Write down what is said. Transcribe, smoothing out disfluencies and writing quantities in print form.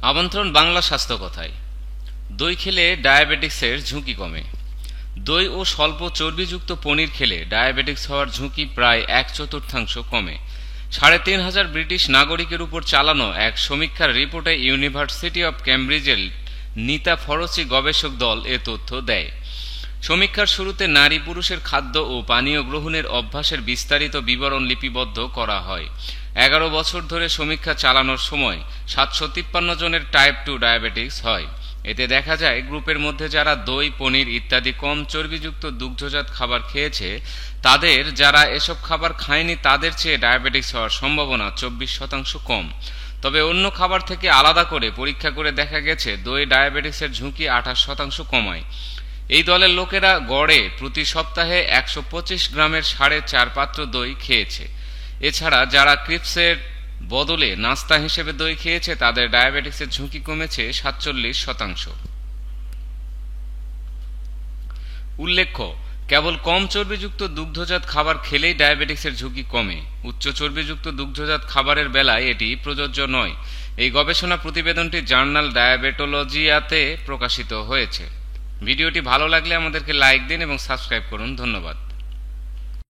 আমন্ত্রণ বাংলা স্বাস্থ্য কথায়। দই খেলে ডায়াবেটিক্সের ঝুঁকি কমে। দই ও স্বল্প চর্বিযুক্ত পনির খেলে ডায়াবেটিক্স হওয়ার ঝুঁকি প্রায় 1/4 কমে। ৩,৫০০ ব্রিটিশ নাগরিকের উপর চালানো এক সমীক্ষার রিপোর্টে ইউনিভার্সিটি অব ক্যামব্রিজের নিতা ফরচি গবেষক দল এ তথ্য দেয়। সমীক্ষার শুরুতে নারী পুরুষের খাদ্য ও পানীয় গ্রহণের অভ্যাসের বিস্তারিত বিবরণ লিপিবদ্ধ করা হয়। 11 বছর ধরে সমীক্ষা চালানোর সময় 753 জনের টাইপ 2 ডায়াবেটিস হয়। এতে দেখা যায় গ্রুপের মধ্যে যারা দই, পনির ইত্যাদি কম চর্বিযুক্ত দুগ্ধজাত খাবার খেয়েছে তাদের যারা এসব খাবার খায়নি তাদের চেয়ে ডায়াবেটিস হওয়ার সম্ভাবনা 24% কম। তবে অন্য খাবার থেকে আলাদা করে পরীক্ষা করে দেখা গেছে দই ডায়াবেটিসের ঝুঁকি 28% কমায়। এই দলের লোকেরা গড়ে প্রতি সপ্তাহে 125 গ্রামের 4.5 পাত্র দই খেয়েছে। এছাড়া যারা ক্রিপসের বদলে নাস্তা হিসেবে দই খেয়েছে তাদের ডায়াবেটিসের ঝুঁকি কমেছে 47%। উল্লেখ্য, কেবল কম চর্বিযুক্ত দুগ্ধজাত খাবার খেলেই ডায়াবেটিসের ঝুঁকি কমে। উচ্চ চর্বিযুক্ত দুগ্ধজাত খাবারের বেলায় এটি প্রযোজ্য নয়। এই গবেষণা প্রতিবেদনটি জার্নাল ডায়াবেটোলজিয়াতে প্রকাশিত হয়েছে। ভিডিওটি ভালো লাগলে আমাদেরকে লাইক দিন এবং সাবস্ক্রাইব করুন। ধন্যবাদ।